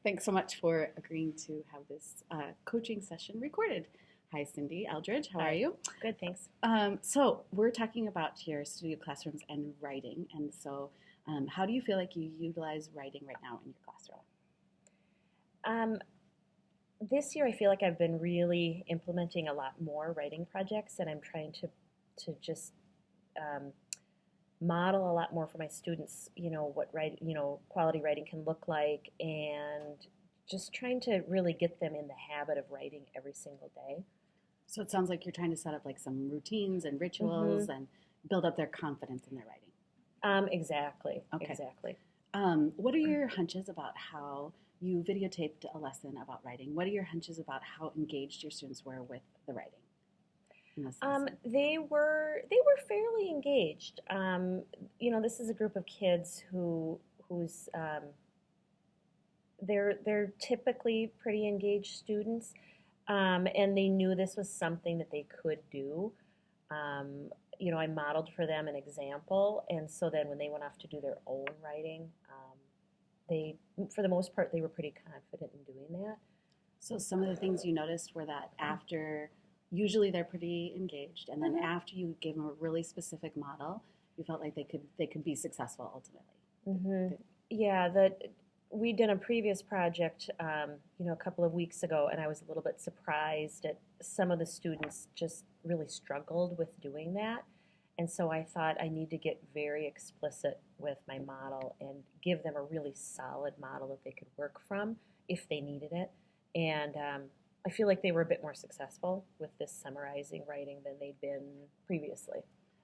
Thanks so much for agreeing to have this coaching session recorded. Hi, Cindy Eldridge. How are Hi. you? Good, thanks. So we're talking about your studio classrooms and writing. And so, how do you feel like you utilize writing right now in your classroom? Um, this year, I feel like I've been really implementing a lot more writing projects, and I'm trying to just um, model a lot more for my students. What quality writing can look like, and just trying to really get them in the habit of writing every single day. So it sounds like you're trying to set up like some routines and Mm-hmm. rituals and build up their confidence in their writing. Exactly, Okay. exactly. What are your hunches about how you videotaped a lesson about writing? What are your hunches about how engaged your students were with the writing in this lesson? They were fairly engaged. This is a group of kids who's they're typically pretty engaged students, and they knew this was something that they could do. Um, I modeled for them an example, and so then when they went off to do their own writing, they, for the most part, they were pretty confident in doing that. So some of the things you noticed were that after, usually they're pretty engaged, and then Mm-hmm. after you gave them a really specific model, you felt like they could be successful ultimately. Mm-hmm. Yeah, that we did a previous project, a couple of weeks ago, and I was a little bit surprised at some of the students just really struggled with doing that. And so I thought I need to get very explicit with my model and give them a really solid model that they could work from if they needed it. And I feel like they were a bit more successful with this summarizing writing than they'd been previously.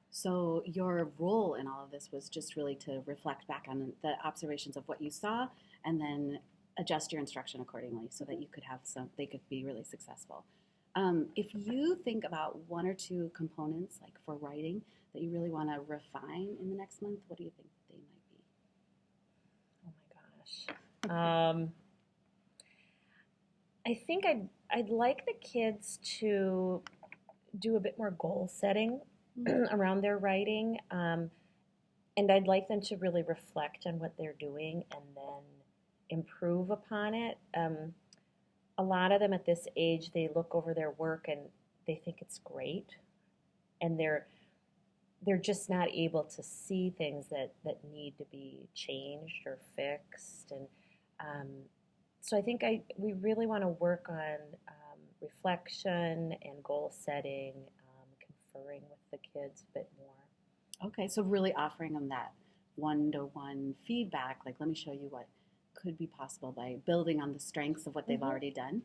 So your role in all of this was just really to reflect back on the observations of what you saw, and then adjust your instruction accordingly so that you could have they could be really successful. If you think about one or two components, like for writing, that you really want to refine in the next month, what do you think they might Oh my gosh. I think I'd like the kids to do a bit more goal setting be? around their writing, and I'd like them to really reflect on what they're doing and then improve upon it. A lot of them at this age, they look over their work and they think it's great, and they're just not able to see things that need to be changed or fixed. And um, so I think we really want to work on reflection and goal setting, conferring with the kids a bit more. Okay, so really offering them that one-to-one feedback, like let me show you what could be possible by building on the strengths of what they've Mm-hmm. already done.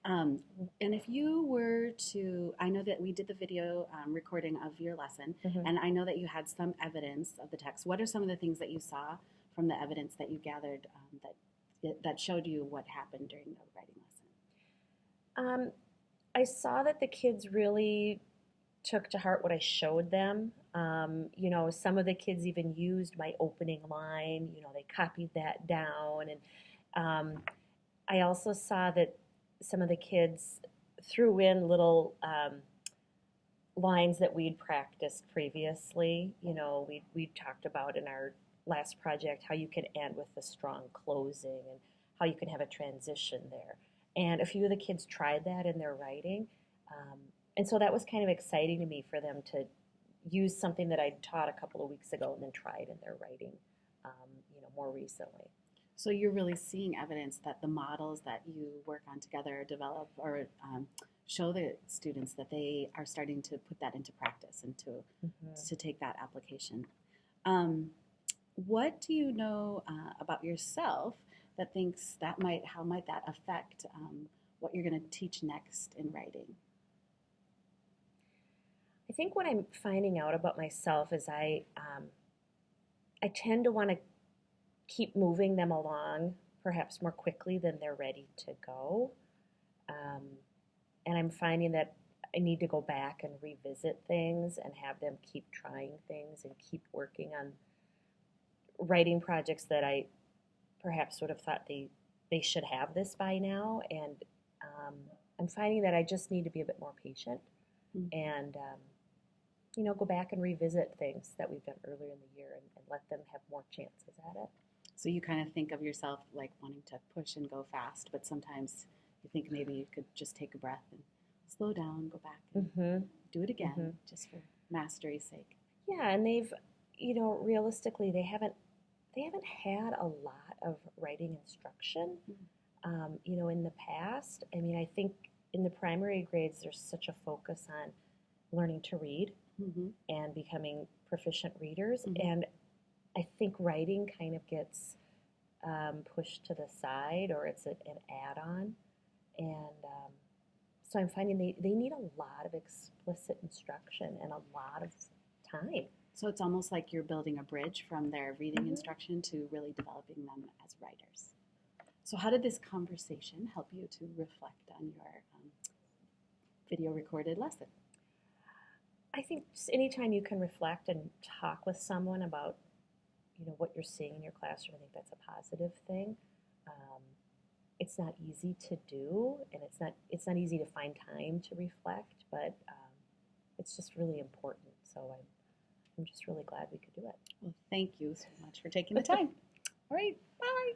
Um, and if you were to, I know that we did the video recording of your lesson, Mm-hmm. and I know that you had some evidence of the text. What are some of the things that you saw from the evidence that you gathered that showed you what happened during the writing lesson? Um, I saw that the kids really took to heart what I showed them. Some of the kids even used my opening line. They copied that down, and I also saw that some of the kids threw in little lines that we'd practiced previously. We talked about in our last project how you could end with a strong closing and how you can have a transition there. And a few of the kids tried that in their writing. Um, and so that was kind of exciting to me for them to use something that I'd taught a couple of weeks ago and then tried in their writing, more recently. So you're really seeing evidence that the models that you work on together develop or show the students that they are starting to put that into practice and Mm-hmm. to take that application. Um, what do you know about yourself that thinks that might how might that affect what you're going to teach next in writing? I think what I'm finding out about myself is I tend to want to keep moving them along perhaps more quickly than they're ready to go. Um, and I'm finding that I need to go back and revisit things and have them keep trying things and keep working on writing projects that I perhaps would have thought they should have this by now. And um, I'm finding that I just need to be a bit more patient Mm. and go back and revisit things that we've done earlier in the year and let them have more chances at it. So you kind of think of yourself like wanting to push and go fast, but sometimes you think maybe you could just take a breath and slow down, go back and Mm-hmm. do it again Mm-hmm. just for mastery's sake. Yeah, and they've, realistically, they haven't had a lot of writing instruction. In the past, I mean, I think in the primary grades, there's such a focus on learning to read Mm-hmm. and becoming proficient readers. Mm-hmm. And I think writing kind of gets pushed to the side, or it's an add on. And so I'm finding they need a lot of explicit instruction and a lot of time. So it's almost like you're building a bridge from their reading Mhm. instruction to really developing them as writers. So how did this conversation help you to reflect on your video recorded lesson? I think just anytime you can reflect and talk with someone about, what you're seeing in your classroom, I think that's a positive thing. Um, it's not easy to do, and it's not easy to find time to reflect, but it's just really important. So I'm just really glad we could do it. Well, thank you so much for taking the time. All right, bye.